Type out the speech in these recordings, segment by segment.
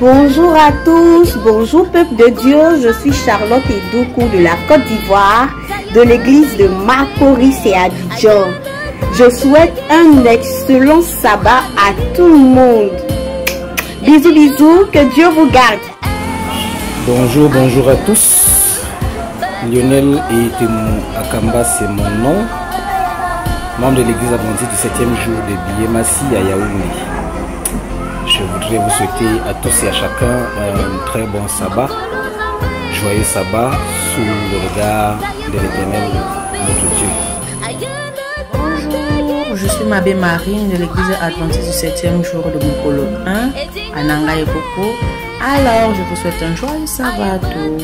Bonjour à tous, bonjour peuple de Dieu, je suis Charlotte Edoukou de la Côte d'Ivoire, de l'église de Macoris et Abidjan. Je souhaite un excellent sabbat à tout le monde. Bisous, bisous, que Dieu vous garde. Bonjour, bonjour à tous. Lionel Etemou Akamba, c'est mon nom. Membre de l'église adventiste du 7e jour de Biémassi à Yaoundé. Je voudrais vous souhaiter à tous et à chacun un très bon sabbat, joyeux sabbat sous le regard de l'Éternel, notre Dieu. Bonjour, je suis Mabé Marine de l'église adventiste du 7e jour de Mokolo 1 à Nanga et Popo. Alors, je vous souhaite un joyeux sabbat à tous.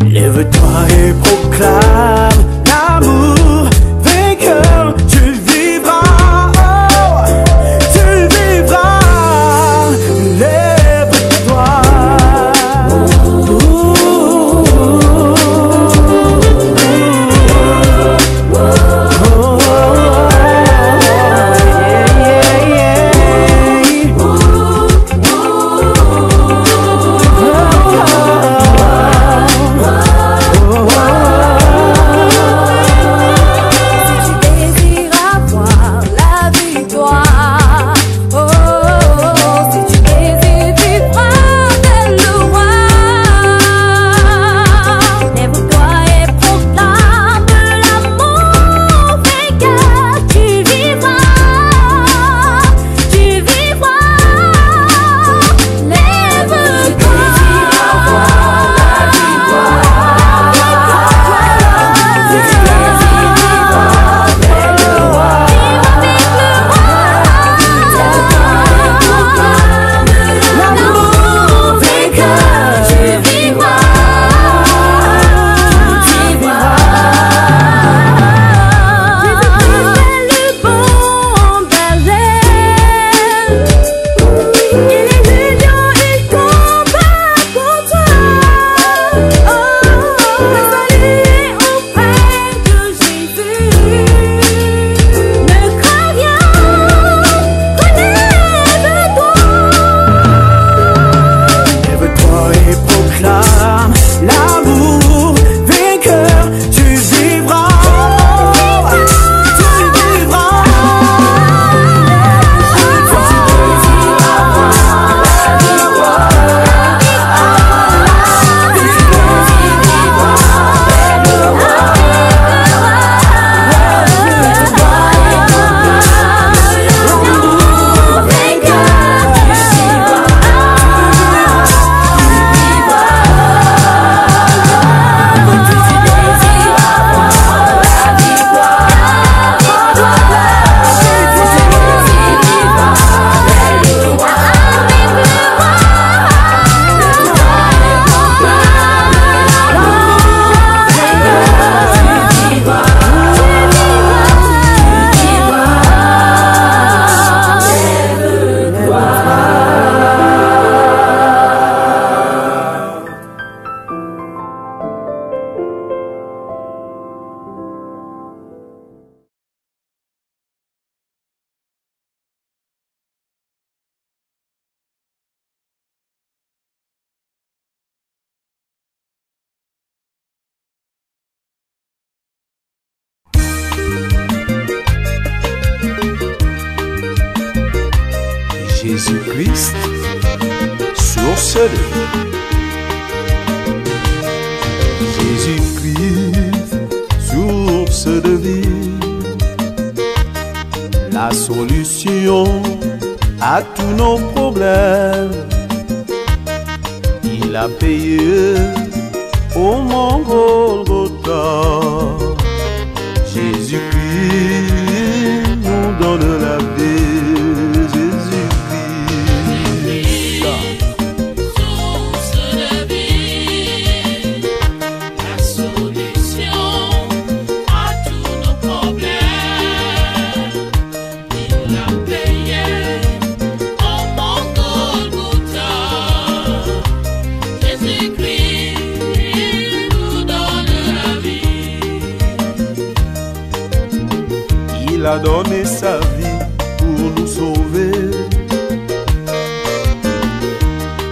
Lève-toi et proclame l'amour vainqueur, tu vivras, oh, tu vivras, lève-toi. Jésus-Christ, source de vie. Jésus-Christ, source de vie. la solution à tous nos problèmes. Il a payé au mont Golgotha. Jésus-Christ nous donne la vie. Jésus-Christ, source de vie, la solution à tous nos problèmes. Il a payé au mont Golgotha. Jésus-Christ nous donne la vie. il a donné sa vie pour nous sauver,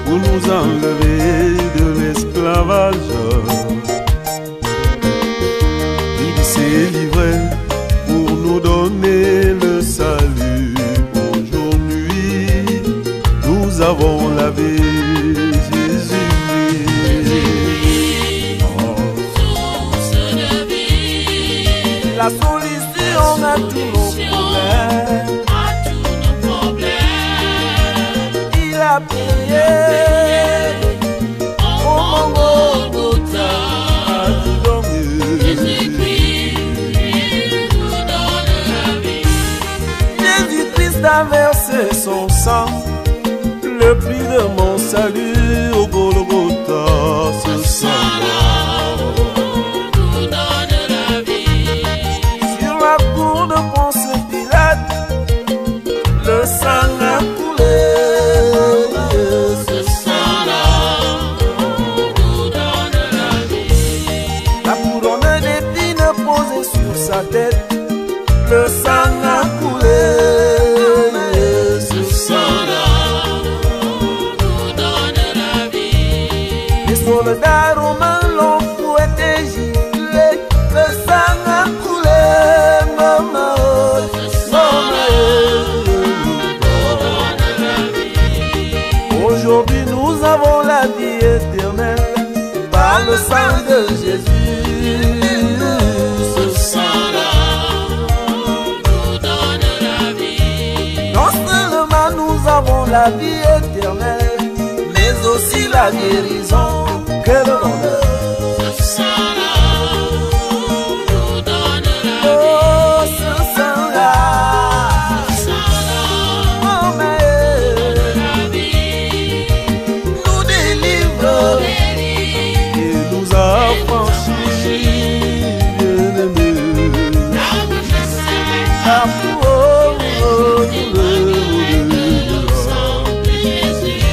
pour nous enlever de l'esclavage. Il s'est livré pour nous donner le salut. Aujourd'hui, nous avons la vie. Jésus-Christ, Source de vie, la solution à tous nos problèmes. à tous nos problèmes. Il a payé Au mont Golgotha, Jésus-Christ nous donne la vie. Jésus-Christ a versé son sang, le prix de mon salut au Golgotha. Ce sang-là Nous donne la vie. sur la cour de Ponce Pilate, le sang a coulé. Ce sang-là nous donne la vie. La couronne d'épines posée sur sa tête, le sang a coulé. Ce sang-là nous donne la vie. Les soldats romains l'ont fouetté, giflé, le sang a coulé. Maman, Ce sang-là nous donne la vie. aujourd'hui nous avons la vie éternelle par le sang de Jésus. Ce sang-là nous donne la vie. Non seulement nous avons la vie éternelle, mais aussi la guérison. Quel bonheur! Ce sang-là nous donne la vie. Oh, ce sang-là, Ce sang-là oh, mais la vie. nous délivre Béni, et nous affranchit, bien-aimés. là où je serai, Partout, oh, oh, le sang de Jésus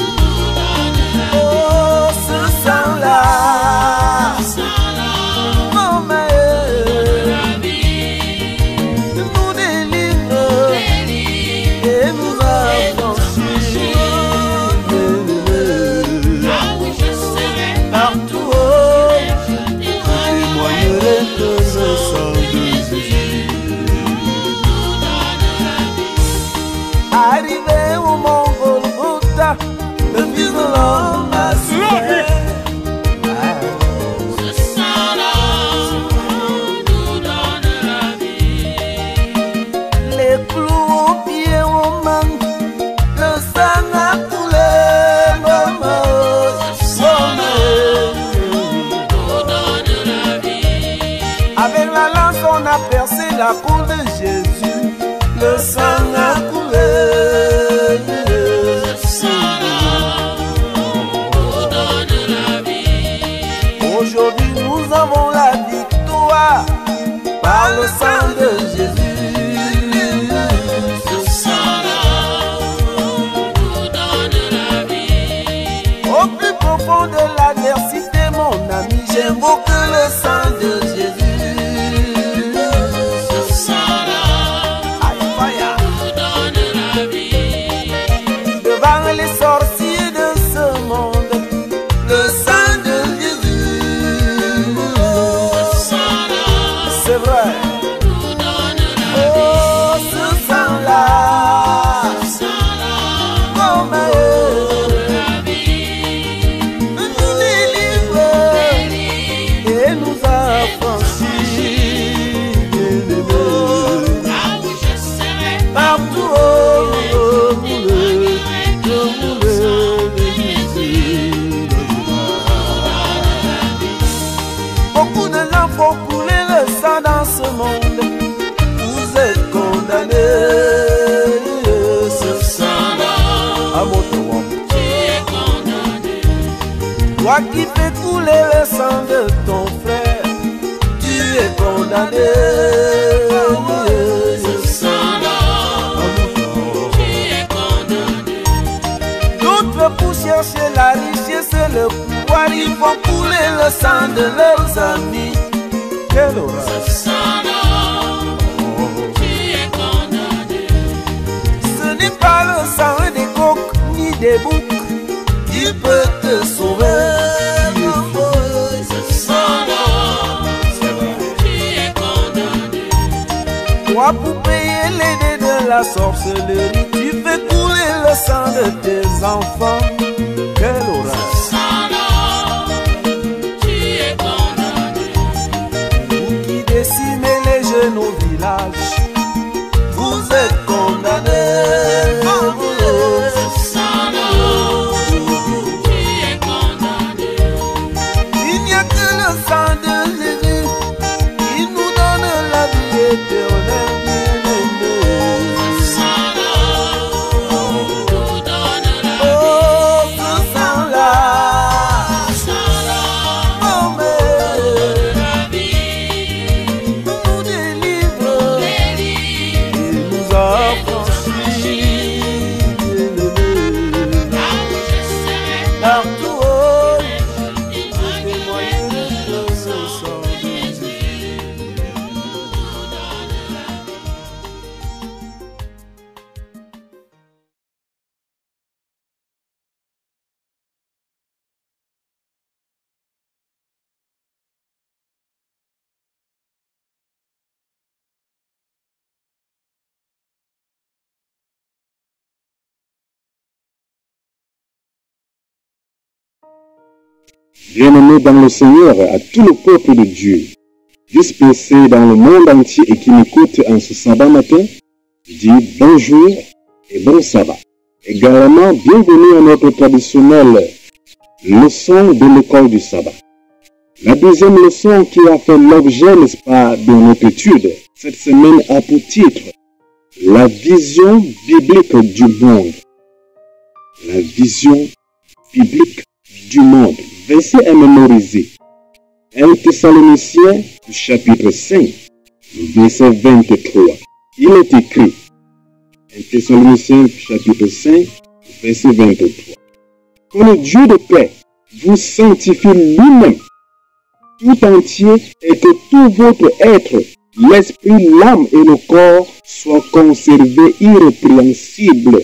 nous donne la vie. oh, ce sang-là, Ce sang-là oh, mais la vie. nous délivre Béni, et nous affranchit, bien-aimés. là où je serai, Partout, oh, je témoignerai que le sang de Jésus. Arrivé au mont Golgotha, le Fils de l'homme a souffert. Ce sang-là nous donne la vie. Les clous aux pieds, aux mains, le sang a coulé. Maman, Nous donne la vie. avec la lance, on a percé la cour de Jésus. Le sang a coulé. Ce sang-là nous donne la vie. Aujourd'hui, nous avons la victoire par le sang de Jésus. Ce sang-là nous donne la vie. Au plus profond de l'adversité, mon ami, j'invoque le sang de Jésus. Ce sang-là Aïe, fire. nous donne la vie. Devant les sorciers de ce monde, le sang de Jésus. Ce sang-là C'est vrai, nous donne Toi qui fais couler le sang de ton frère, tu es condamné. Ce sang-là, tu es condamné. D'autres pour chercher la richesse et le pouvoir, ils font couler le sang de leurs amis. Quelle horreur. Ce sang-là, tu es condamné. Ce n'est pas le sang des coqs ni des boucs qui peut te sauver. Ce sang-là, tu es condamné. Toi pour payer les dés de la sorcellerie, tu fais couler le sang de tes enfants. Quelle horreur. Ce sang-là, tu es condamné. Vous qui décimez les jeunes au village, vous êtes condamnés. Ce sang-là, tu es condamné. Il n'y a que le sang de Jésus qui nous donne la vie éternelle. Ce sang-là, nous donne la Oh, ce sang-là, oh, mais la vie. nous délivre et nous a franchis. Partout, oh, témoigner de ce sang de Jésus. Bien-aimés dans le Seigneur, à tout le peuple de Dieu, dispersé dans le monde entier et qui m'écoute en ce sabbat matin, je dis bonjour et bon sabbat. Également, bienvenue à notre traditionnelle leçon de l'école du sabbat. La deuxième leçon qui a fait l'objet, n'est-ce pas, de notre étude, cette semaine a pour titre la vision biblique du monde. La vision biblique du monde. Verset à mémoriser. 1 Thessaloniciens, chapitre 5, verset 23. Il est écrit, 1 Thessaloniciens, chapitre 5, verset 23. Que le Dieu de paix vous sanctifie lui-même, tout entier, et que tout votre être, l'esprit, l'âme et le corps soient conservés irrépréhensibles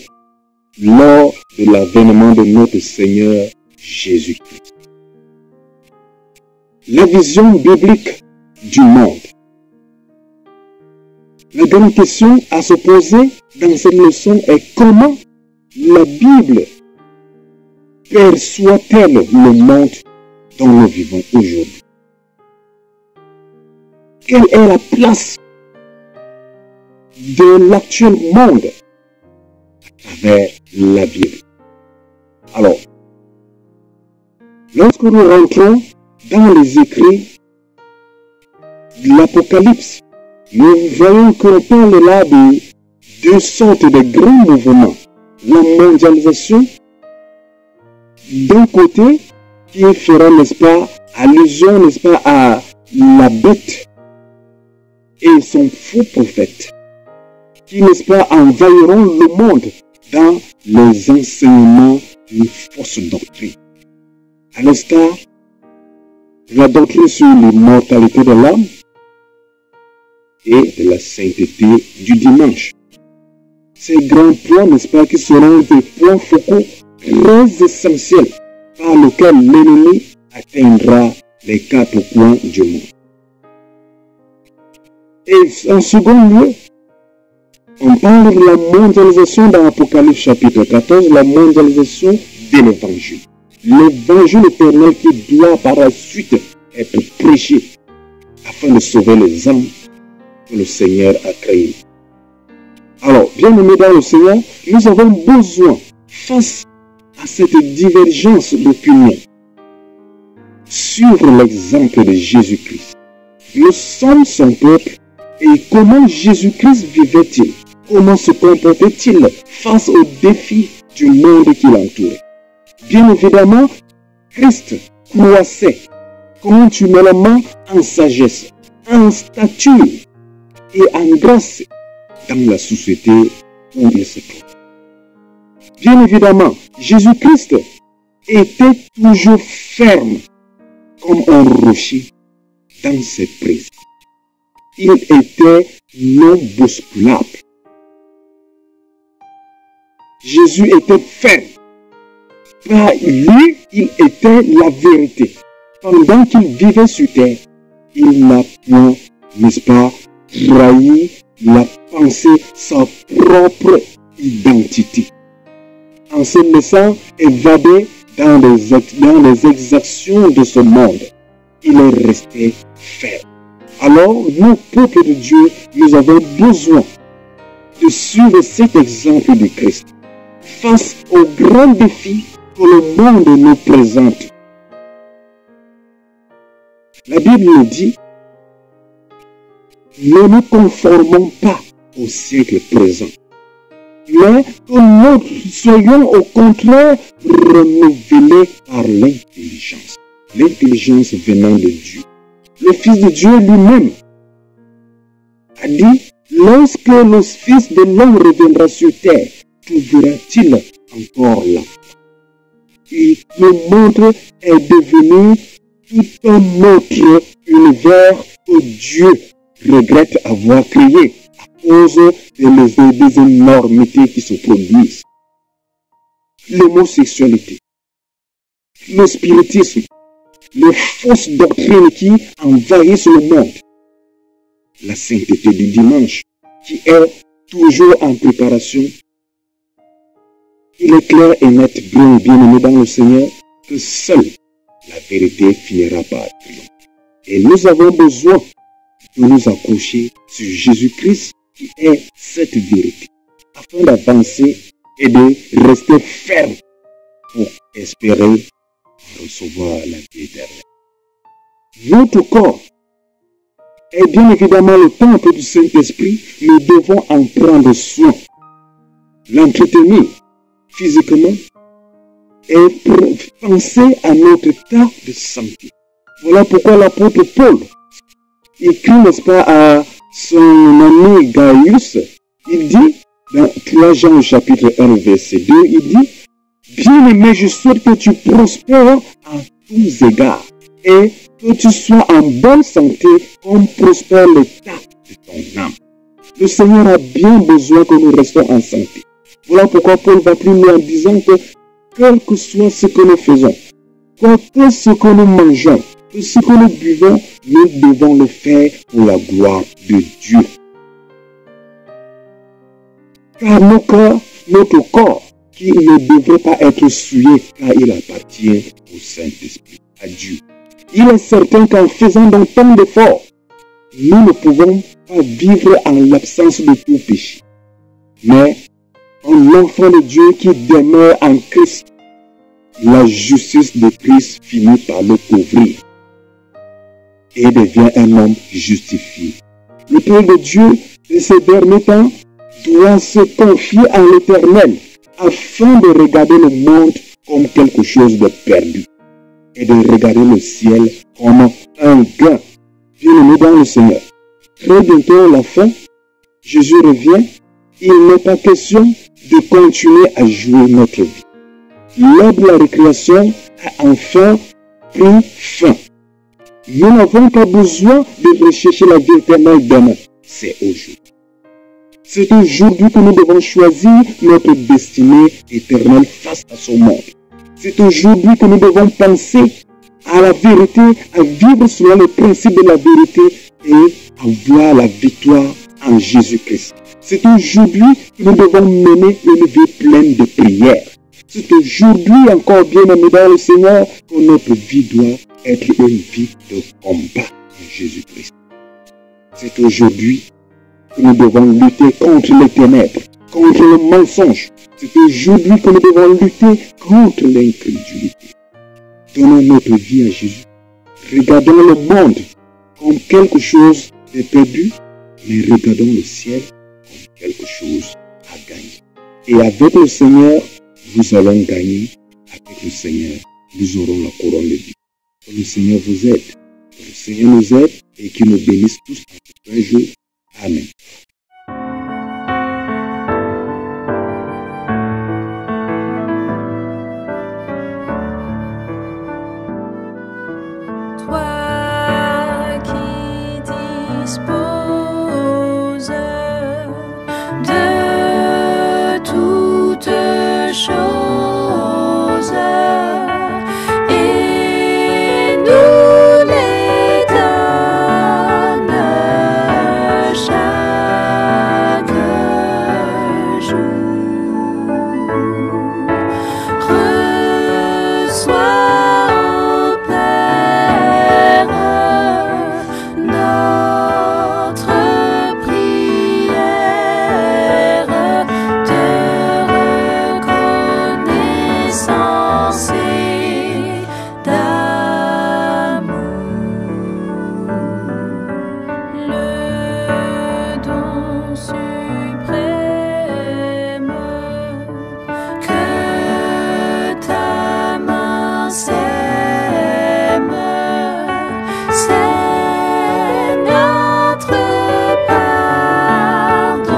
lors de l'avènement de notre Seigneur Jésus-Christ. La vision biblique du monde. La grande question à se poser dans cette leçon est comment la Bible perçoit-elle le monde dont nous vivons aujourd'hui? Quelle est la place de l'actuel monde à travers la Bible? Alors, lorsque nous rentrons dans les écrits de l'Apocalypse, nous voyons qu'on parle là de deux sortes de grands mouvements. La mondialisation, d'un côté, qui fera, n'est-ce pas, allusion, n'est-ce pas, à la bête et son faux prophète, qui, n'est-ce pas, envahiront le monde dans les enseignements d'une fausse doctrine. À l'instar de la doctrine sur l'immortalité de l'âme et de la sainteté du dimanche. Ces grands points, n'est-ce pas, qui seront des points focaux très essentiels par lesquels l'ennemi atteindra les quatre coins du monde. Et en second lieu, on parle de la mondialisation dans l'Apocalypse chapitre 14, la mondialisation de l'évangile. L'évangile éternel qui doit par la suite être prêché afin de sauver les âmes que le Seigneur a créées. Alors, bien aimés dans le Seigneur, nous avons besoin, face à cette divergence d'opinion, suivre l'exemple de Jésus-Christ. Nous sommes son peuple et comment Jésus-Christ vivait-il? Comment se comportait-il face aux défis du monde qui l'entourait? Bien évidemment, Christ croissait continuellement en sagesse, en stature et en grâce dans la société où il se trouve. Bien évidemment, Jésus-Christ était toujours ferme comme un rocher dans ses principes. Il était non bousculable. Jésus était ferme. Par lui, il était la vérité. Pendant qu'il vivait sur terre, il n'a point, n'est-ce pas, trahi la pensée, sa propre identité. En se laissant évader dans les exactions de ce monde, il est resté ferme. Alors, nous, peuple de Dieu, nous avons besoin de suivre cet exemple de Christ face aux grands défis que le monde nous présente. La Bible nous dit, ne nous conformons pas au siècle présent, mais que nous soyons au contraire renouvelés par l'intelligence. L'intelligence venant de Dieu. Le Fils de Dieu lui-même a dit, lorsque le Fils de l'homme reviendra sur terre, trouvera-t-il encore là? Et le monde est devenu tout un autre univers que Dieu regrette avoir créé à cause des énormités qui se produisent. L'homosexualité, le spiritisme, les fausses doctrines qui envahissent le monde, la sainteté du dimanche qui est toujours en préparation. Il est clair et net, bien aimé dans le Seigneur, que seule la vérité finira par triompher. Et nous avons besoin de nous accrocher sur Jésus-Christ qui est cette vérité, afin d'avancer et de rester ferme pour espérer recevoir la vie éternelle. Notre corps est bien évidemment le temple du Saint-Esprit. Nous devons en prendre soin, l'entretenir physiquement et penser à notre état de santé. Voilà pourquoi l'apôtre Paul écrit, n'est-ce pas, à son ami Gaius, il dit, dans 3 Jean chapitre 1 verset 2, il dit, bien-aimé, je souhaite que tu prospères à tous égards et que tu sois en bonne santé comme prospère l'état de ton âme. Le Seigneur a bien besoin que nous restions en santé. Voilà pourquoi Paul va plus loin en disant que quel que soit ce que nous faisons, quoi que ce que nous mangeons, que ce que nous buvons, nous devons le faire pour la gloire de Dieu. Car notre corps, qui ne devrait pas être souillé car il appartient au Saint-Esprit, à Dieu. Il est certain qu'en faisant tant d'efforts, nous ne pouvons pas vivre en l'absence de tout péché. Mais en l'enfant de Dieu qui demeure en Christ, la justice de Christ finit par le couvrir et devient un homme justifié. Le peuple de Dieu de ces derniers temps doit se confier en l'Éternel afin de regarder le monde comme quelque chose de perdu et de regarder le ciel comme un gain. Bien-aimé dans le Seigneur, très bientôt la fin, Jésus revient. Il n'est pas question de continuer à jouer notre vie. L'heure de la récréation a enfin pris fin. Nous n'avons pas besoin de rechercher la vie éternelle demain. C'est aujourd'hui. C'est aujourd'hui que nous devons choisir notre destinée éternelle face à ce monde. C'est aujourd'hui que nous devons penser à la vérité, à vivre selon les principes de la vérité et à voir la victoire en Jésus-Christ. C'est aujourd'hui que nous devons mener une vie pleine de prières. C'est aujourd'hui encore, bien aimé dans le Seigneur, que notre vie doit être une vie de combat en Jésus-Christ. C'est aujourd'hui que nous devons lutter contre les ténèbres, contre le mensonge. C'est aujourd'hui que nous devons lutter contre l'incrédulité. Donnons notre vie à Jésus. Regardons le monde comme quelque chose de perdu, mais regardons le ciel comme quelque chose à gagner. Et avec le Seigneur, nous allons gagner. Avec le Seigneur, nous aurons la couronne de vie. Que le Seigneur vous aide, que le Seigneur nous aide et qu'il nous bénisse tous un jour. Amen. Toi qui disposes de toutes choses et nous les donnes chaque jour. Reçois, ô Père, notre prière de reconnaissance et d'amour. Le don suprême que ta main sème, c'est notre pardon,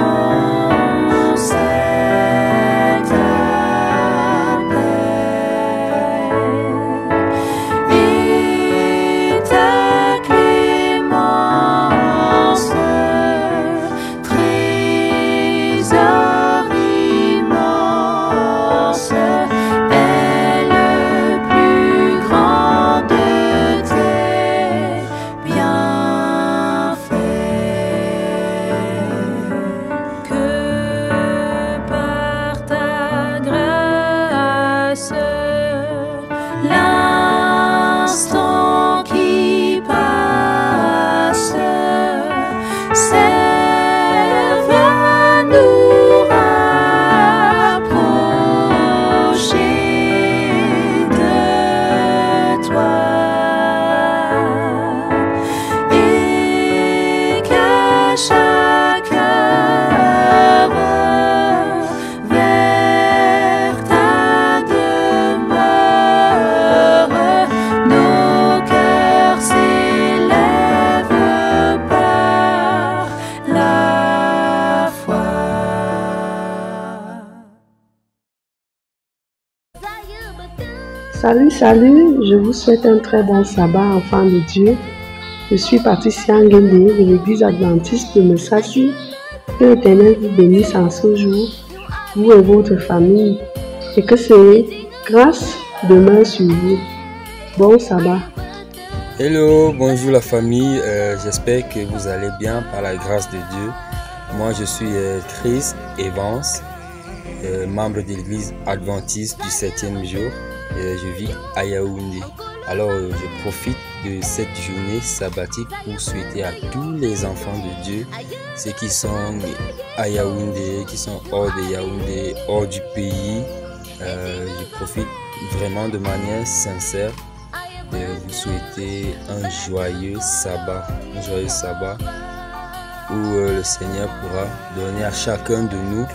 c'est ta paix et ta clémence, trésor immense, est le plus grand de tes bienfaits. Que par ta grâce, l'instant qui passe serve à nous rapprocher de toi et qu'à chaque heure vers ta demeure, nos cœurs s'élèvent par la foi. Salut, salut, je vous souhaite un très bon sabbat, enfants de Dieu. Je suis Patricia Ngende de l'église adventiste de Messassi. Que l'Éternel vous bénisse en ce jour, vous et votre famille, et que ses grâces demeurent sur vous. Bon sabbat. Hello, bonjour la famille, j'espère que vous allez bien par la grâce de Dieu. Moi je suis Chris Evans, membre de l'église adventiste du 7e jour. Je vis à Yaoundé. Alors je profite de cette journée sabbatique pour souhaiter à tous les enfants de Dieu, ceux qui sont à Yaoundé, qui sont hors de Yaoundé, hors du pays. Je profite vraiment de manière sincère de vous souhaiter un joyeux sabbat où le Seigneur pourra donner à chacun de nous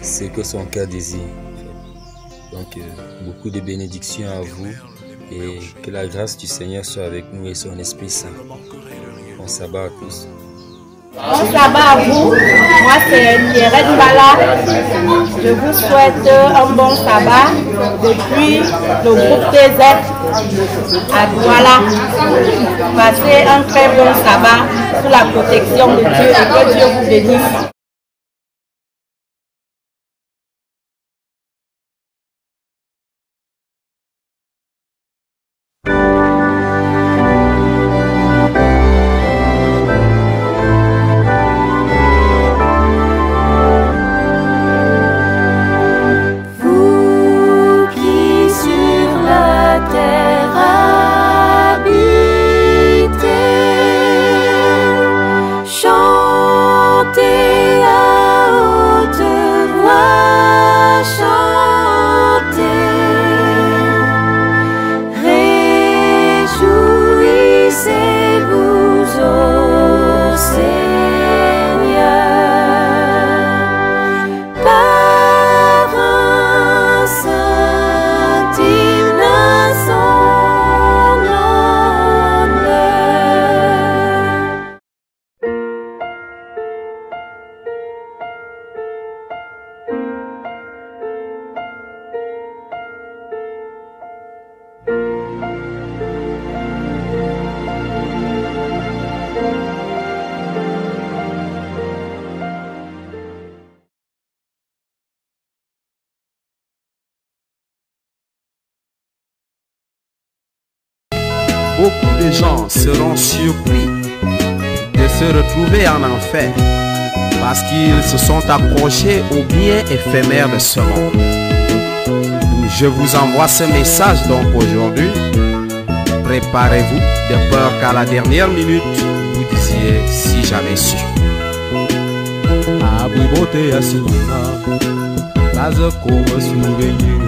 ce que son cœur désire. Donc beaucoup de bénédictions à vous et que la grâce du Seigneur soit avec nous et son Esprit Saint. Bon sabbat à tous. Bon sabbat à vous, moi c'est Pierrette Bala. Je vous souhaite un bon sabbat depuis le groupe TZ à Douala. Passez un très bon sabbat sous la protection de Dieu et que Dieu vous bénisse. Chantez beaucoup de gens seront surpris de se retrouver en enfer parce qu'ils se sont accrochés aux biens éphémères de ce monde. Je vous envoie ce message donc aujourd'hui. Préparez-vous de peur qu'à la dernière minute, vous disiez si j'avais su. Abubote asinina, baza koma souvenir.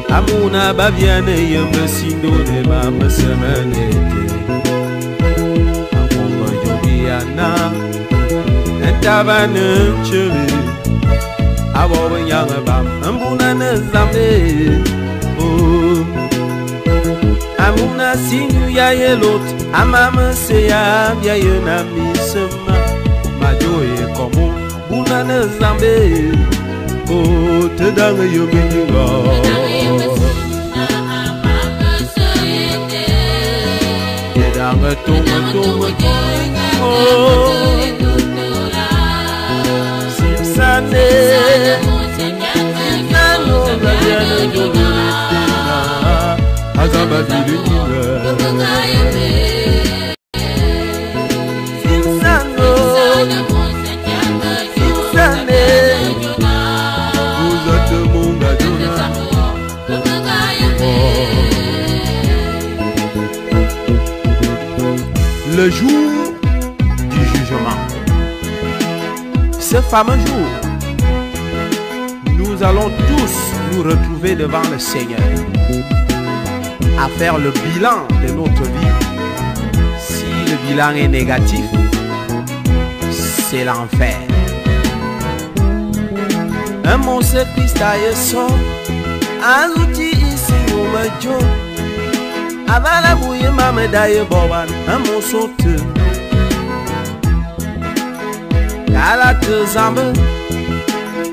Amuna babiane yembe sindone mama semenete. Amuma yobiana, entabane chele. Abobe nyanga bam, ambuna nezambe. Oh. Amuna sinyu ya yelot, amama se ya bia yena misema. Majoye komo, buna nezambe. Oh, te dange yo menyinga. Te dange tonga. Oh, simsane. Nano gabiane dolorete. Azamba bilinga Simsano Simsane Vous êtes mon gadona Le jour du jugement. Ce fameux jour, nous allons tous nous retrouver devant le Seigneur à faire le bilan de notre vie. Si le bilan est négatif, c'est l'enfer. Un monstre Christ a yeso, un outil ici au majo. Avant la bouille ma médaille boban, un monstre. Galate zambe,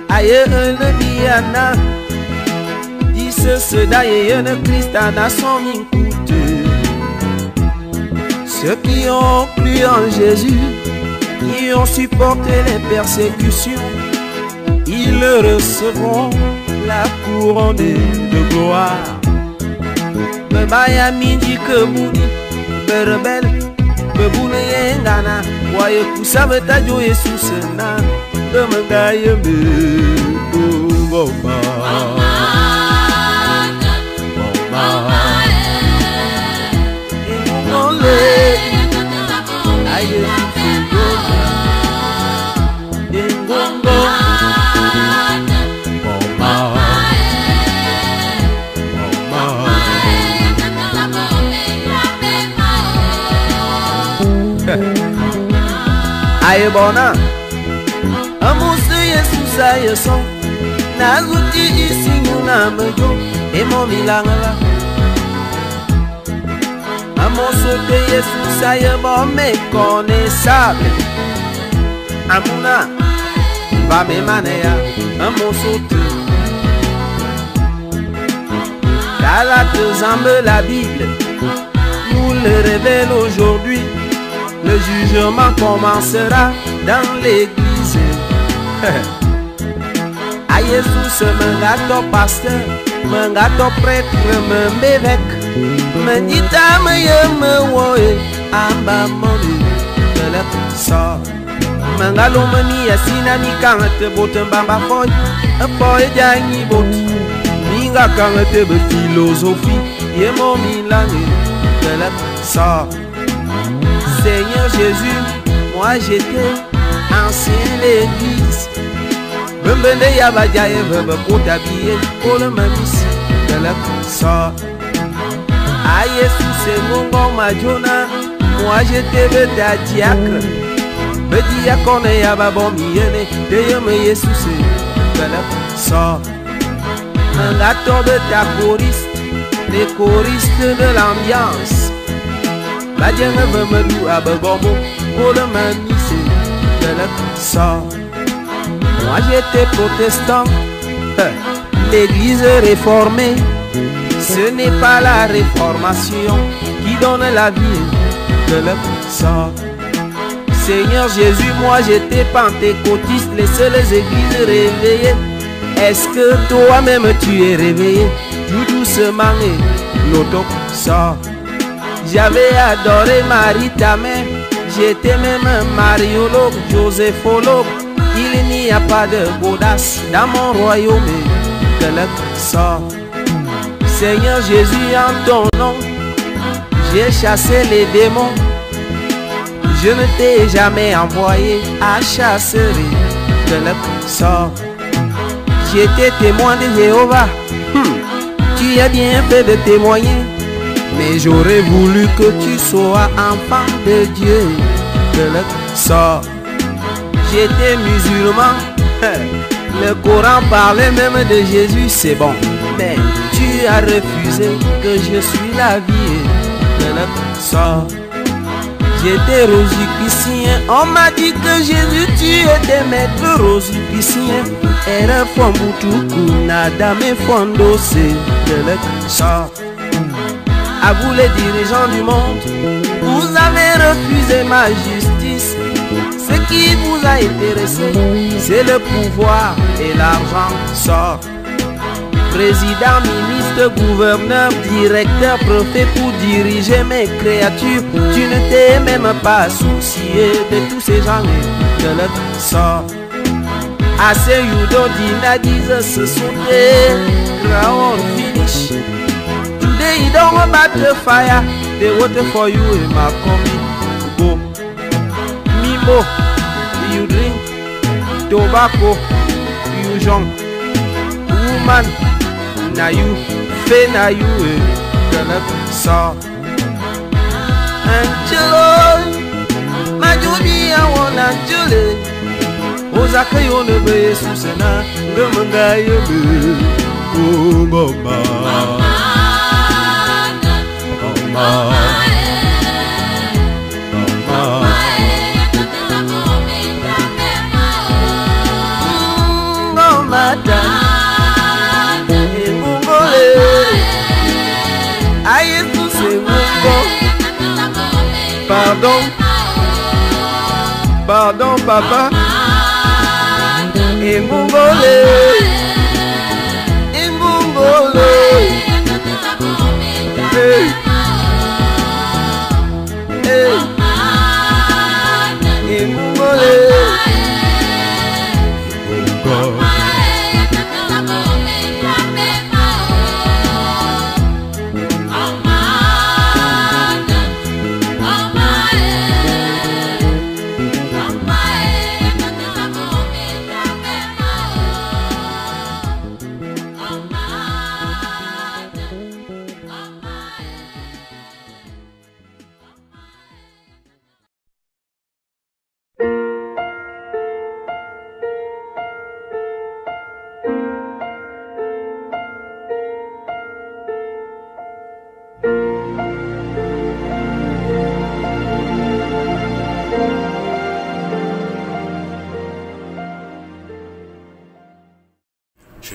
aïe le biana. Ce d'ailleurs ne Christ a son écoute. Ceux qui ont cru en Jésus, qui ont supporté les persécutions, ils recevront la couronne de gloire. Me baya midi que bouni, me rebelle, me boune yengana, voyez pour ça me tadio et sous sena, de me gaye me boba. Aye bona, amusi Yesu sa yeson, nazuti isi muna mejo, emo milangala. Amoso de Yesu sa yebo méconnaissable. Amuna, va me manea, amoso te. Galate zambe la Bible nous le révèle aujourd'hui. Le jugement commencera dans l'église. A Jésus, mengato pasteur, mengato prêtre, m'évêque. Me dit à me woe, amba moni, de la sort. Mangalo mani asina ni kangate bote mbamba foy, un foy jani bot. Minga kangate be philosophie, yemo milani, de la sort. Seigneur Jésus, moi j'étais ancien l'église. Bembende yabajaye vebe kotabiye, kole mamisi, de la sort. Ah Jésus c'est mon bon majona, moi j'étais beta diacre. Bedi yakone yababon miyene, deyeme Jésus c'est de la sort. Un gâteau beta choriste, les choristes de l'ambiance. Badjenge vemelou ababombo, pour le manisse de la sort. Moi j'étais protestant, l'église réformée. Ce n'est pas la réformation qui donne la vie de la sort. Seigneur Jésus, moi j'étais pentecôtiste, les seules églises réveillées. Est-ce que toi-même tu es réveillé? Tout doucement et l'auto sort. J'avais adoré Marie ta mère. J'étais même mariologue, joséphologue. Il n'y a pas de godasse dans mon royaume. Que le sort. Seigneur Jésus, en ton nom, j'ai chassé les démons. Je ne t'ai jamais envoyé à chasser de le sort. J'étais témoin de Jéhovah. Tu as bien fait de témoigner. Mais j'aurais voulu que tu sois enfant de Dieu. De le sort. J'étais musulman. Le Coran parlait même de Jésus, c'est bon. Mais tu as refusé que je suis la vie. De le sort. J'étais rosicrucien, on m'a dit que Jésus tu étais maître rosicrucien. Era Fombutuku, nada me fondose de le sort. À vous les dirigeants du monde, vous avez refusé ma justice. Ce qui vous a intéressé, c'est le pouvoir et l'argent sort. Président, ministre, gouverneur, directeur, préfet pour diriger mes créatures. Tu ne t'es même pas soucié de tous ces gens de le sort. Assez Yudo Dina disent ce sont des ground finish. Today you don't about the fire, they water for you in my combi. Go. Mimo, you drink. Tobacco, you jump. Woman. Na you, fe na you, gonna saw. Angelo, my Judy, I want Angelo. Ozaka, you know, be Susana, the Manga, you be. Oh, Mama, Mama, pardon, pardon papa. Imbungole, Imbungole. Hey, hey, Imbungole.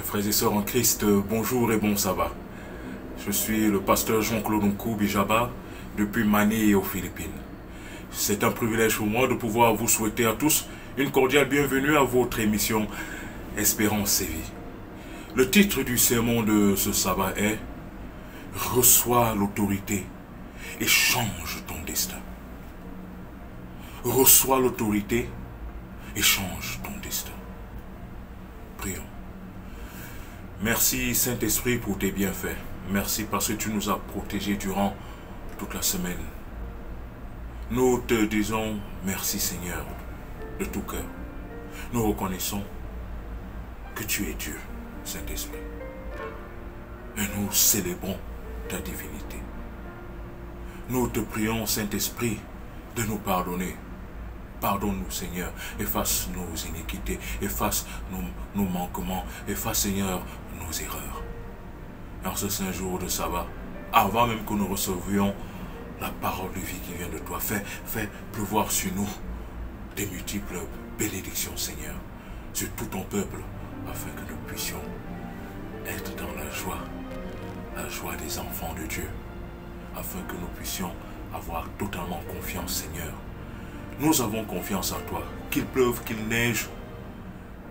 Frères et sœurs en Christ, bonjour et bon sabbat. Je suis le pasteur Jean-Claude Nkou Bijaba depuis Manille aux Philippines. C'est un privilège pour moi de pouvoir vous souhaiter à tous une cordiale bienvenue à votre émission Espérance et Vie. Le titre du sermon de ce sabbat est « Reçois l'autorité et change ton destin ». Reçois l'autorité et change ton destin. Prions. Merci Saint-Esprit pour tes bienfaits. Merci parce que tu nous as protégés durant toute la semaine. Nous te disons merci Seigneur de tout cœur. Nous reconnaissons que tu es Dieu, Saint-Esprit. Et nous célébrons ta divinité. Nous te prions Saint-Esprit de nous pardonner. Pardonne-nous Seigneur, efface nos iniquités, efface nos manquements, efface Seigneur nos erreurs. En ce saint jour de sabbat, avant même que nous recevions la parole de vie qui vient de toi, fais pleuvoir sur nous des multiples bénédictions Seigneur, sur tout ton peuple, afin que nous puissions être dans la joie des enfants de Dieu, afin que nous puissions avoir totalement confiance Seigneur. Nous avons confiance en toi, qu'il pleuve, qu'il neige,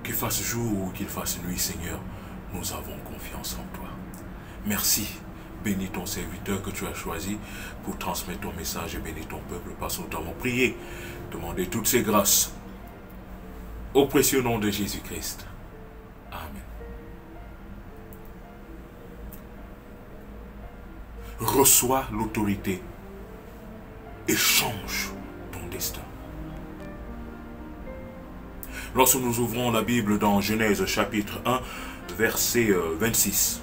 qu'il fasse jour ou qu'il fasse nuit, Seigneur, nous avons confiance en toi. Merci, bénis ton serviteur que tu as choisi pour transmettre ton message et bénis ton peuple parce que nous t'avons prié. Demander toutes ces grâces au précieux nom de Jésus-Christ. Amen. Reçois l'autorité et change ton destin. Lorsque nous ouvrons la Bible dans Genèse chapitre 1, verset 26.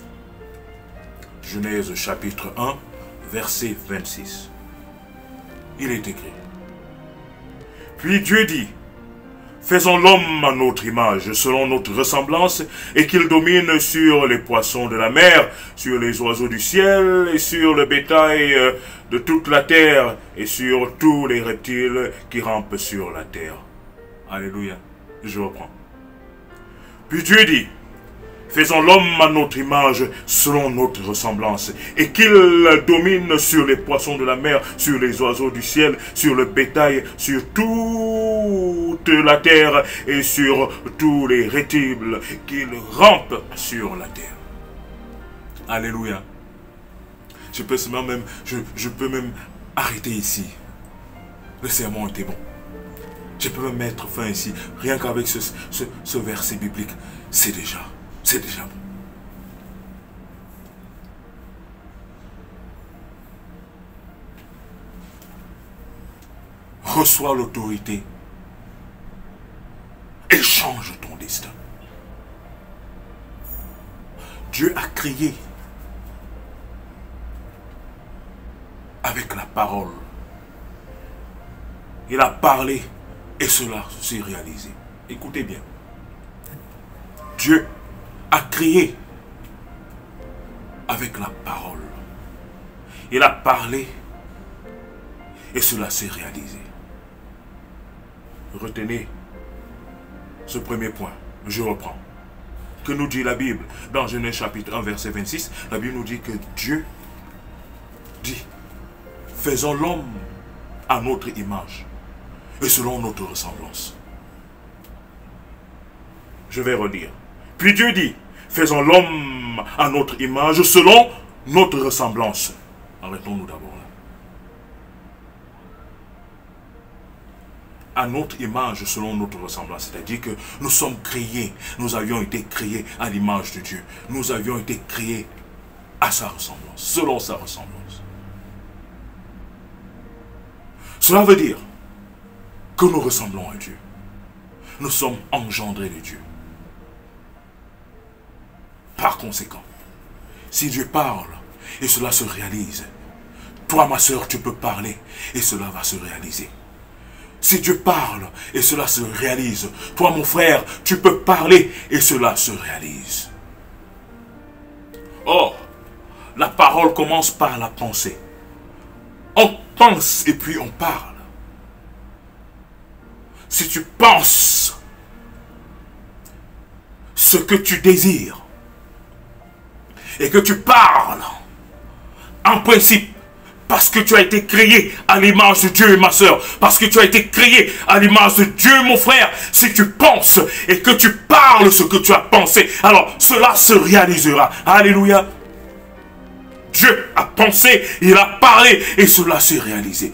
Genèse chapitre 1, verset 26. Il est écrit. Puis Dieu dit, faisons l'homme à notre image, selon notre ressemblance, et qu'il domine sur les poissons de la mer, sur les oiseaux du ciel, et sur le bétail de toute la terre, et sur tous les reptiles qui rampent sur la terre. Alléluia. Je reprends. Puis Dieu dit, faisons l'homme à notre image, selon notre ressemblance, et qu'il domine sur les poissons de la mer, sur les oiseaux du ciel, sur le bétail, sur toute la terre, et sur tous les reptiles qu'il rampe sur la terre. Alléluia. Je peux même arrêter ici. Le sermon était bon. Je peux me mettre fin ici, rien qu'avec ce verset biblique. C'est déjà bon. Reçois l'autorité et change ton destin. Dieu a créé avec la parole. Il a parlé. Et cela s'est réalisé. Écoutez bien. Dieu a créé avec la parole. Il a parlé et cela s'est réalisé. Retenez ce premier point. Je reprends. Que nous dit la Bible dans Genèse chapitre 1 verset 26? La Bible nous dit que Dieu dit, faisons l'homme à notre image et selon notre ressemblance. Je vais redire. Puis Dieu dit, faisons l'homme à notre image selon notre ressemblance. Arrêtons-nous d'abord là. À notre image selon notre ressemblance. C'est-à-dire que nous sommes créés, nous avions été créés à l'image de Dieu. Nous avions été créés à sa ressemblance, selon sa ressemblance. Cela veut dire que nous ressemblons à Dieu. Nous sommes engendrés de Dieu. Par conséquent, si Dieu parle et cela se réalise, toi ma soeur tu peux parler et cela va se réaliser. Si Dieu parle et cela se réalise, toi mon frère tu peux parler et cela se réalise. Or, la parole commence par la pensée. On pense et puis on parle. Si tu penses ce que tu désires et que tu parles, en principe, parce que tu as été créé à l'image de Dieu, ma soeur, parce que tu as été créé à l'image de Dieu, mon frère, si tu penses et que tu parles ce que tu as pensé, alors cela se réalisera. Alléluia. Dieu a pensé, il a parlé et cela s'est réalisé.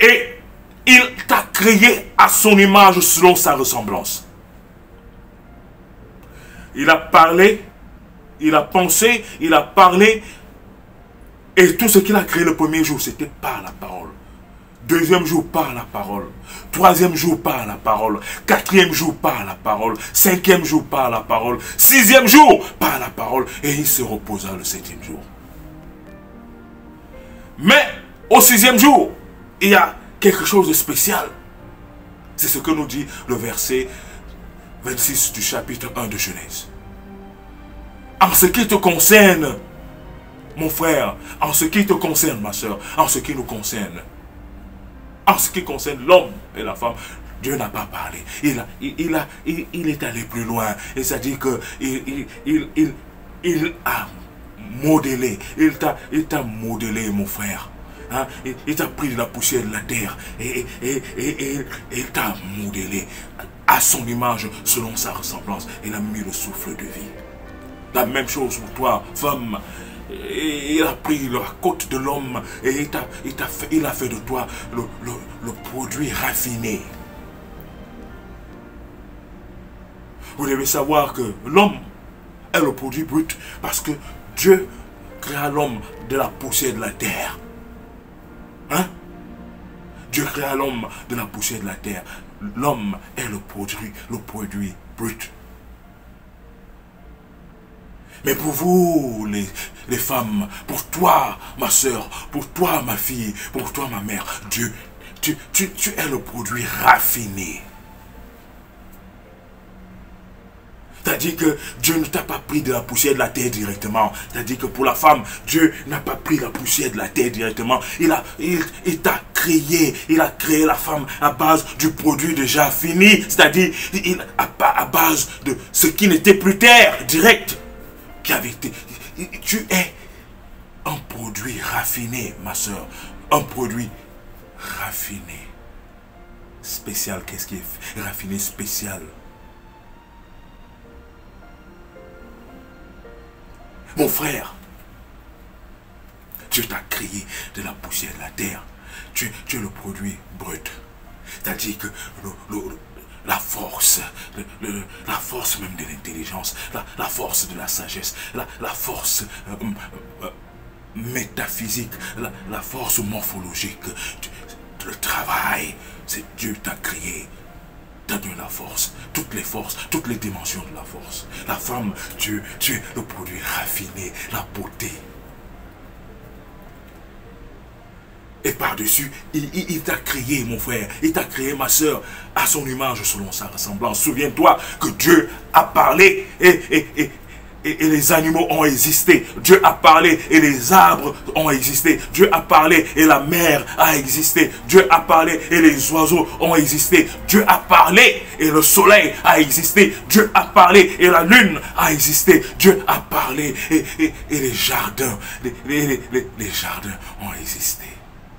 Et il t'a créé à son image selon sa ressemblance. Il a parlé, il a pensé, il a parlé. Et tout ce qu'il a créé le premier jour, c'était par la parole. Deuxième jour, par la parole. Troisième jour, par la parole. Quatrième jour, par la parole. Cinquième jour, par la parole. Sixième jour, par la parole. Et il se reposa le septième jour. Mais au sixième jour, il y a quelque chose de spécial. C'est ce que nous dit le verset 26 du chapitre 1 de Genèse. En ce qui te concerne, mon frère, en ce qui te concerne, ma soeur, en ce qui nous concerne, en ce qui concerne l'homme et la femme, Dieu n'a pas parlé. Il est allé plus loin. Et c'est-à-dire qu'il a modélé. Il t'a modélé, mon frère. Hein? Il t'a pris de la poussière de la terre et il t'a modélé. à son image, selon sa ressemblance. Il a mis le souffle de vie. La même chose pour toi, femme. Il a pris la côte de l'homme et il a fait de toi le produit raffiné. Vous devez savoir que l'homme est le produit brut parce que Dieu créa l'homme de la poussière de la terre. Hein? Dieu créa l'homme de la poussière de la terre. L'homme est le produit brut. Mais pour vous, les femmes, pour toi, ma soeur, pour toi, ma fille, pour toi, ma mère, Dieu, tu es le produit raffiné. C'est-à-dire que Dieu ne t'a pas pris de la poussière de la terre directement. C'est-à-dire que pour la femme, Dieu n'a pas pris la poussière de la terre directement. Il t'a créé, il a créé la femme à base du produit déjà fini. C'est-à-dire à base de ce qui n'était plus terre direct. Tu es un produit raffiné, ma soeur. Un produit raffiné. Spécial, qu'est-ce qui est raffiné, spécial? Mon frère, Dieu t'a créé de la poussière de la terre. Tu es le produit brut. C'est-à-dire que la force même de l'intelligence, la force de la sagesse, la force métaphysique, la force morphologique, le travail, c'est Dieu t'a créé. T'as donné la force, toutes les dimensions de la force. La femme, tu es le produit raffiné, la beauté. Et par-dessus, il t'a créé, mon frère, il t'a créé, ma soeur, à son image, selon sa ressemblance. Souviens-toi que Dieu a parlé et les animaux ont existé. Dieu a parlé et les arbres ont existé. Dieu a parlé et la mer a existé. Dieu a parlé et les oiseaux ont existé. Dieu a parlé et le soleil a existé. Dieu a parlé et la lune a existé. Dieu a parlé et les jardins, les jardins ont existé.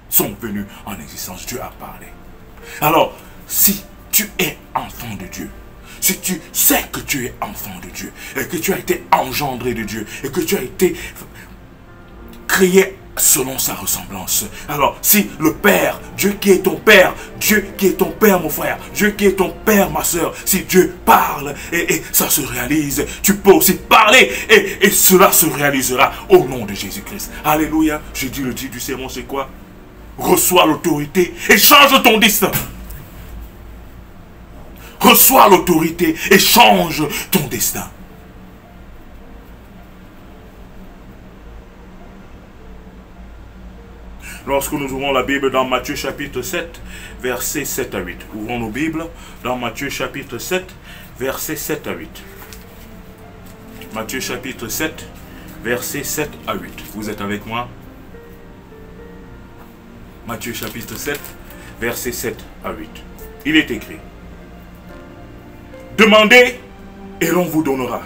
Sont venus en existence. Dieu a parlé. Alors, si tu es enfant de Dieu, si tu sais que tu es enfant de Dieu, et que tu as été engendré de Dieu, et que tu as été créé selon sa ressemblance. Alors, si le Père, Dieu qui est ton Père, Dieu qui est ton Père, mon frère, Dieu qui est ton Père, ma soeur, si Dieu parle et ça se réalise, tu peux aussi parler et cela se réalisera au nom de Jésus-Christ. Alléluia. J'ai dit le titre du sermon, c'est quoi? Reçois l'autorité et change ton destin. Reçois l'autorité et change ton destin. Lorsque nous ouvrons la Bible dans Matthieu chapitre 7, versets 7 à 8. Ouvrons nos Bibles dans Matthieu chapitre 7, versets 7 à 8. Matthieu chapitre 7, versets 7 à 8. Vous êtes avec moi? Matthieu chapitre 7, versets 7 à 8. Il est écrit: demandez et l'on vous donnera.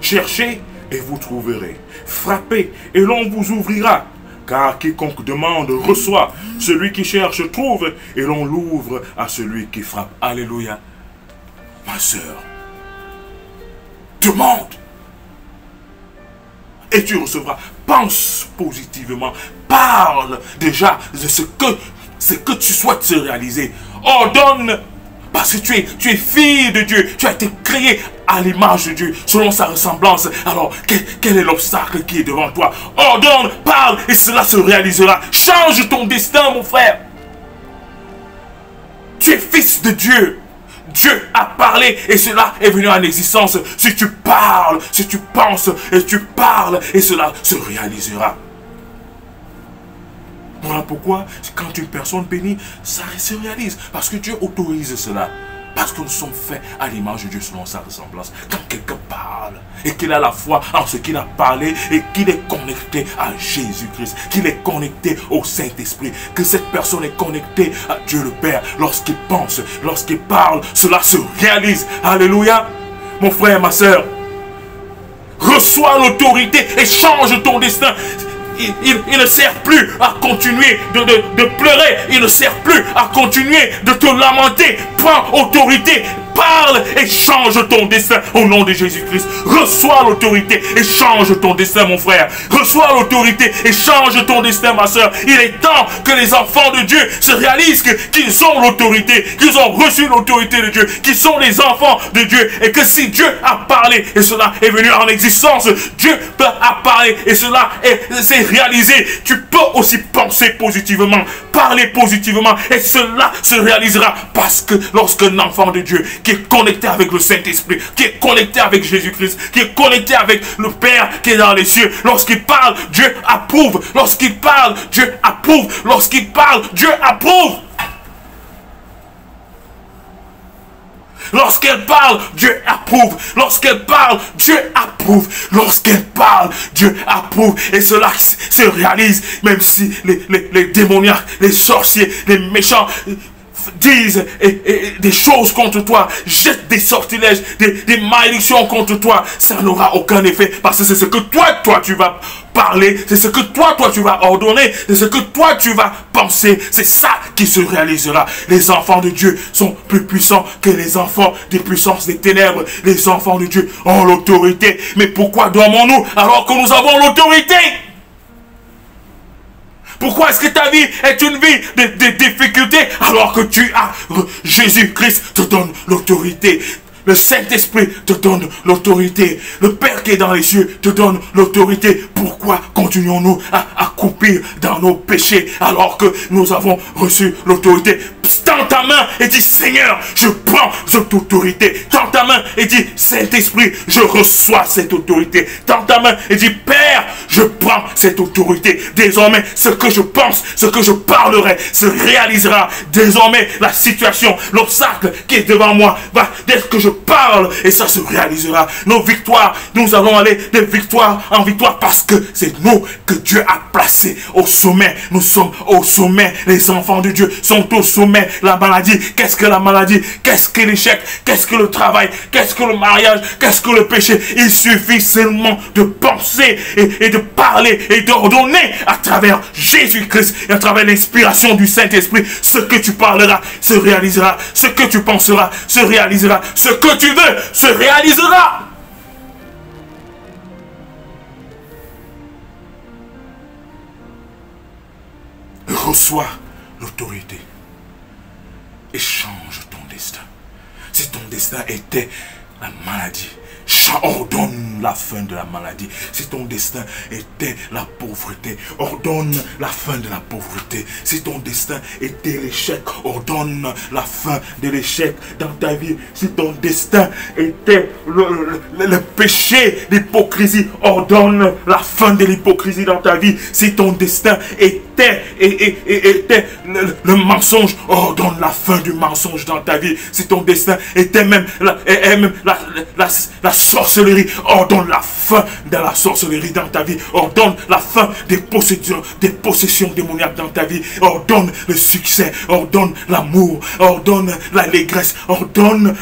Cherchez et vous trouverez. Frappez et l'on vous ouvrira. Car quiconque demande reçoit. Celui qui cherche trouve et l'on l'ouvre à celui qui frappe. Alléluia. Ma soeur, demande et tu recevras. Pense positivement. Parle déjà de ce que tu souhaites se réaliser. Ordonne. Parce que tu es fille de Dieu. Tu as été créé à l'image de Dieu, selon sa ressemblance. Alors, quel est l'obstacle qui est devant toi? Ordonne, parle, et cela se réalisera. Change ton destin, mon frère. Tu es fils de Dieu. Dieu a parlé et cela est venu en existence. Si tu parles, si tu penses et tu parles, et cela se réalisera. Voilà pourquoi, quand une personne bénit, ça se réalise. Parce que Dieu autorise cela. Parce que nous sommes faits à l'image de Dieu selon sa ressemblance. Quand quelqu'un parle et qu'il a la foi en ce qu'il a parlé et qu'il est connecté à Jésus-Christ, qu'il est connecté au Saint-Esprit, que cette personne est connectée à Dieu le Père, lorsqu'il pense, lorsqu'il parle, cela se réalise. Alléluia. Mon frère, ma soeur, reçois l'autorité et change ton destin. Il ne sert plus à continuer de pleurer. Il ne sert plus à continuer de te lamenter. Prends autorité. parle et change ton destin au nom de Jésus-Christ. Reçois l'autorité et change ton destin, mon frère. Reçois l'autorité et change ton destin, ma soeur. Il est temps que les enfants de Dieu se réalisent qu'ils ont l'autorité, qu'ils ont reçu l'autorité de Dieu, qu'ils sont les enfants de Dieu, et que si Dieu a parlé et cela est venu en existence, Dieu a parlé et cela s'est réalisé, tu peux aussi penser positivement, parler positivement, et cela se réalisera, parce que lorsqu'un enfant de Dieu qui est connecté avec le Saint-Esprit, qui est connecté avec Jésus-Christ, qui est connecté avec le Père qui est dans les cieux, lorsqu'il parle, Dieu approuve. Lorsqu'il parle, Dieu approuve. Lorsqu'il parle, Dieu approuve. Lorsqu'elle parle, Dieu approuve. Lorsqu'elle parle, Dieu approuve. Lorsqu'elle parle, Dieu approuve. Et cela se réalise, même si les démoniaques, les sorciers, les méchants disent des choses contre toi, jettent des sortilèges, des malédictions contre toi, ça n'aura aucun effet, parce que c'est ce que toi tu vas parler, c'est ce que toi tu vas ordonner, c'est ce que toi tu vas penser, c'est ça qui se réalisera. Les enfants de Dieu sont plus puissants que les enfants des puissances des ténèbres. Les enfants de Dieu ont l'autorité. Mais pourquoi dormons-nous alors que nous avons l'autorité? Pourquoi est-ce que ta vie est une vie de difficultés alors que tu as Jésus-Christ te donne l'autorité? Le Saint-Esprit te donne l'autorité. Le Père qui est dans les cieux te donne l'autorité. Pourquoi continuons-nous à accroupir dans nos péchés alors que nous avons reçu l'autorité? Tends ta main et dis, Seigneur, je prends cette autorité. Tends ta main et dis, Saint-Esprit, je reçois cette autorité. Tends ta main et dis, Père, je prends cette autorité. Désormais, ce que je pense, ce que je parlerai se réalisera. Désormais, la situation, l'obstacle qui est devant moi va, dès que je parle, et ça se réalisera. Nos victoires, nous allons aller de victoire en victoire parce que c'est nous que Dieu a placés au sommet. Nous sommes au sommet. Les enfants de Dieu sont au sommet. La maladie, qu'est-ce que la maladie? Qu'est-ce que l'échec? Qu'est-ce que le travail? Qu'est-ce que le mariage? Qu'est-ce que le péché? Il suffit seulement de penser et de parler et d'ordonner à travers Jésus-Christ et à travers l'inspiration du Saint-Esprit. Ce que tu parleras se réalisera. Ce que tu penseras se réalisera. Ce que tu veux se réalisera. Reçois l'autorité et change ton destin. Si ton destin était la maladie, ordonne la fin de la maladie. Si ton destin était la pauvreté, ordonne la fin de la pauvreté. Si ton destin était l'échec, ordonne la fin de l'échec dans ta vie. Si ton destin était le péché, l'hypocrisie, ordonne la fin de l'hypocrisie dans ta vie. Si ton destin était le mensonge, ordonne la fin du mensonge dans ta vie. Si ton destin était même la sorcellerie, ordonne la fin de la sorcellerie dans ta vie. Ordonne la fin des possessions démoniaques dans ta vie. Ordonne le succès, ordonne l'amour, ordonne l'allégresse, ordonne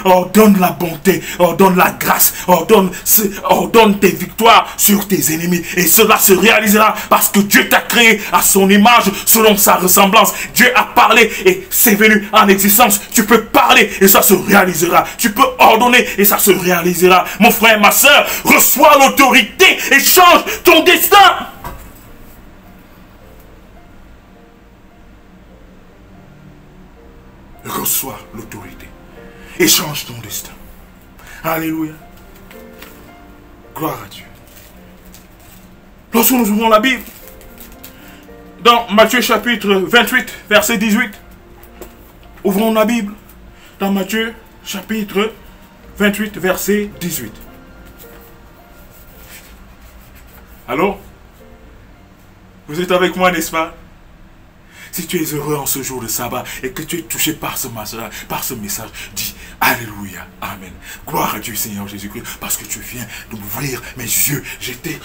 la bonté, ordonne la grâce, ordonne tes victoires sur tes ennemis. Et cela se réalisera parce que Dieu t'a créé à son image, selon sa ressemblance. Dieu a parlé et c'est venu en existence. Tu peux parler et ça se réalisera. Tu peux ordonner et ça se réalisera. Mon frère, ma soeur, reçois l'autorité et change ton destin. Reçois l'autorité et change ton destin. Alléluia. Gloire à Dieu. Lorsque nous ouvrons la Bible, dans Matthieu chapitre 28, verset 18, ouvrons la Bible dans Matthieu chapitre 28, verset 18. Allô? Vous êtes avec moi, n'est-ce pas? Si tu es heureux en ce jour de sabbat et que tu es touché par ce message, dis Alléluia, Amen. Gloire à Dieu, Seigneur Jésus-Christ, parce que tu viens de m'ouvrir mes yeux. J'étais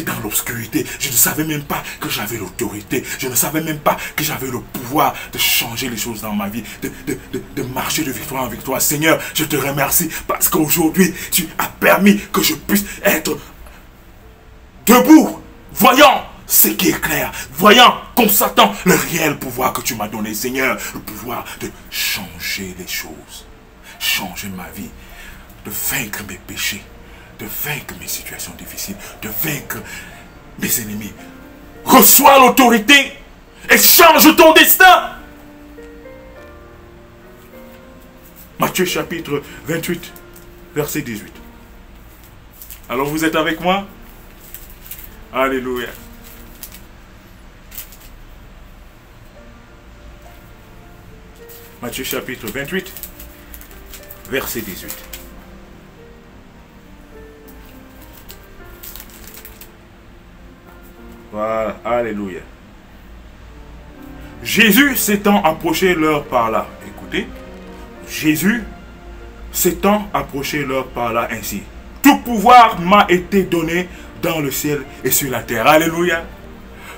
dans l'obscurité. Je ne savais même pas que j'avais l'autorité. Je ne savais même pas que j'avais le pouvoir de changer les choses dans ma vie, de marcher de victoire en victoire. Seigneur, je te remercie parce qu'aujourd'hui, tu as permis que je puisse être debout, voyant ce qui est clair, voyant, constatant le réel pouvoir que tu m'as donné, Seigneur, le pouvoir de changer les choses. changer ma vie, de vaincre mes péchés, de vaincre mes situations difficiles, de vaincre mes ennemis. Reçois l'autorité et change ton destin. Matthieu chapitre 28, verset 18. Alors vous êtes avec moi? Alléluia. Matthieu chapitre 28, verset 18. Voilà, alléluia. Jésus s'étant approché leur par là. Écoutez, Jésus s'étant approché leur par là ainsi. Tout pouvoir m'a été donné dans le ciel et sur la terre. Alléluia.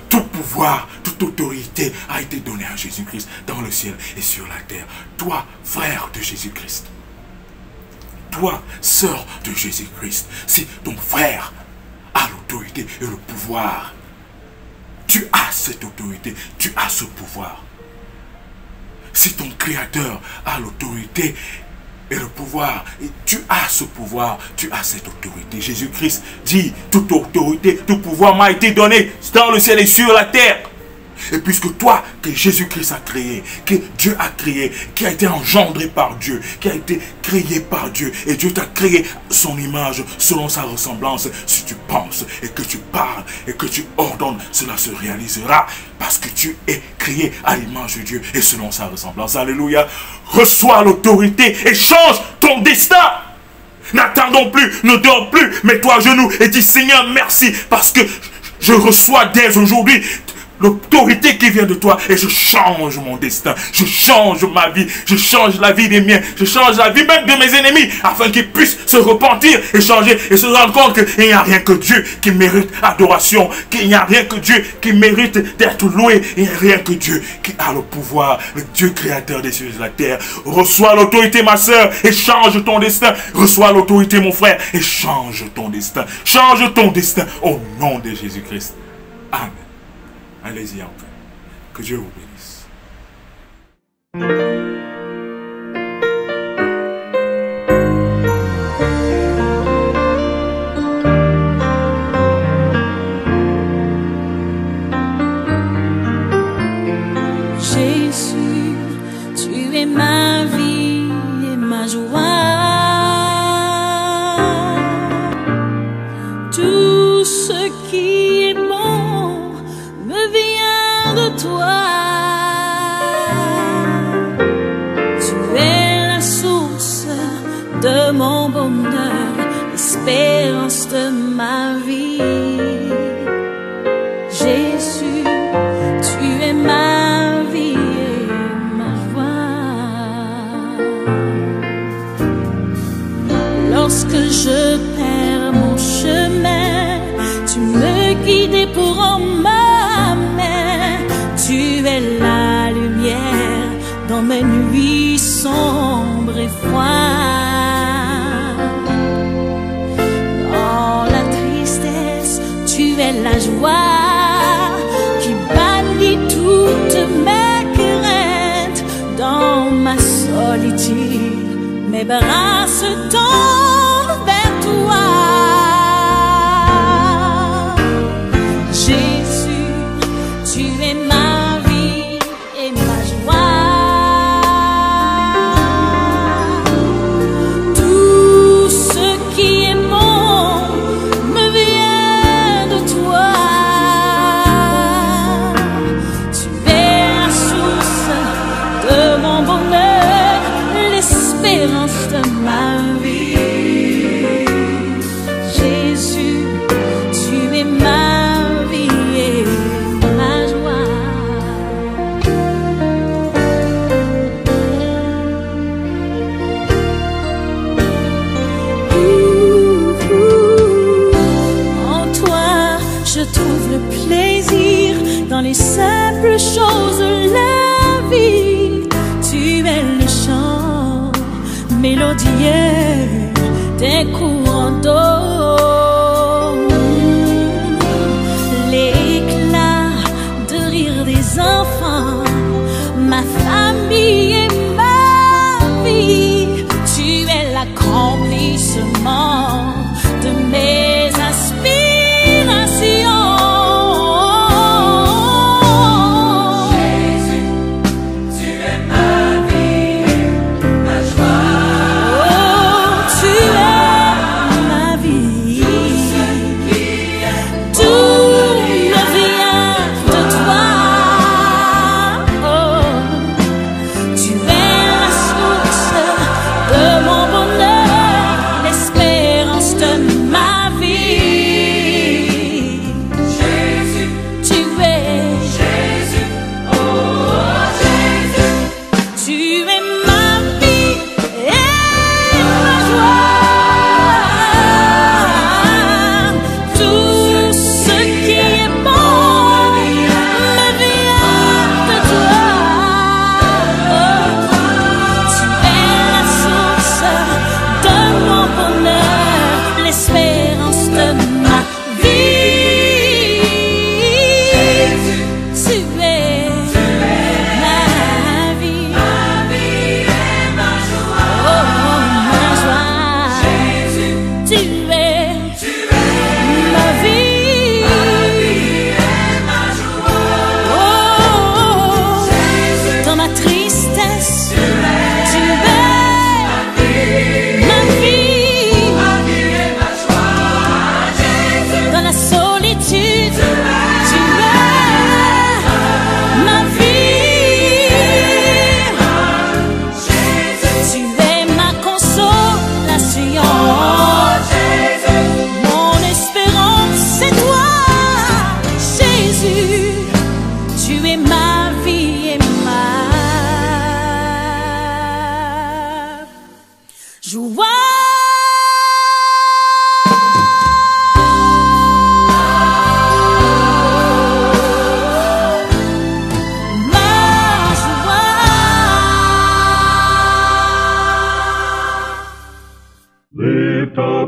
Tout pouvoir, toute autorité a été donnée à Jésus-Christ dans le ciel et sur la terre. Toi, frère de Jésus-Christ. Toi, sœur de Jésus-Christ. Si ton frère a l'autorité et le pouvoir, tu as cette autorité, tu as ce pouvoir. Si ton Créateur a l'autorité et le pouvoir, et tu as ce pouvoir, tu as cette autorité. Jésus-Christ dit, toute autorité, tout pouvoir m'a été donné dans le ciel et sur la terre. Et puisque toi, que Jésus-Christ a créé, que Dieu a créé, qui a été engendré par Dieu, qui a été créé par Dieu, et Dieu t'a créé son image, selon sa ressemblance, si tu penses et que tu parles et que tu ordonnes, cela se réalisera, parce que tu es créé à l'image de Dieu et selon sa ressemblance. Alléluia. Reçois l'autorité et change ton destin. N'attendons plus, ne dors plus, mets-toi à genoux et dis Seigneur merci, parce que je reçois dès aujourd'hui l'autorité qui vient de toi et je change mon destin, je change ma vie, je change la vie des miens, je change la vie même de mes ennemis afin qu'ils puissent se repentir et changer et se rendre compte qu'il n'y a rien que Dieu qui mérite adoration, qu'il n'y a rien que Dieu qui mérite d'être loué, il n'y a rien que Dieu qui a le pouvoir, le Dieu créateur des cieux et de la terre. Reçois l'autorité ma soeur et change ton destin, reçois l'autorité mon frère et change ton destin, change ton destin au nom de Jésus-Christ. Amen. Allez-y enfin. Que Dieu vous bénisse. Jésus, tu es ma vie et ma joie. Tout ce qui est bon me vient de toi. Tu es la source de mon bonheur, l'espérance de ma vie. Jésus, tu es ma vie et ma joie. Lorsque je perds mon chemin, tu me guides pour en ma main. Tu es la lumière dans mes nuits sombres et froides. Dans la tristesse, tu es la joie qui bannit toutes mes craintes. Dans ma solitude, mes bras se tendent vers toi. Jésus, tu es ma vie et ma joie. Tout ce qui est bon me vient de toi. Tu es la source de mon bonheur, l'espérance de ma vie. Jésus, tu es ma vie et ma joie. En toi, je trouve le plaisir dans les simples choses de la vie. Tu es le chant mélodieux des courants d'eau, l'éclat de rire des enfants, ma famille et ma vie. Tu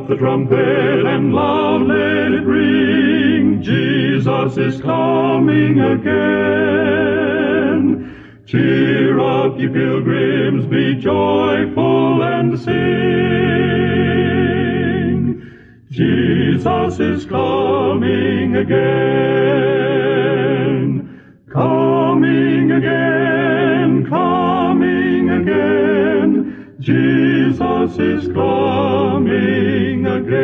up the trumpet and loud let it ring. Jesus is coming again. Cheer up, ye pilgrims, be joyful and sing. Jesus is coming again. Coming again, coming again. Jesus is coming again.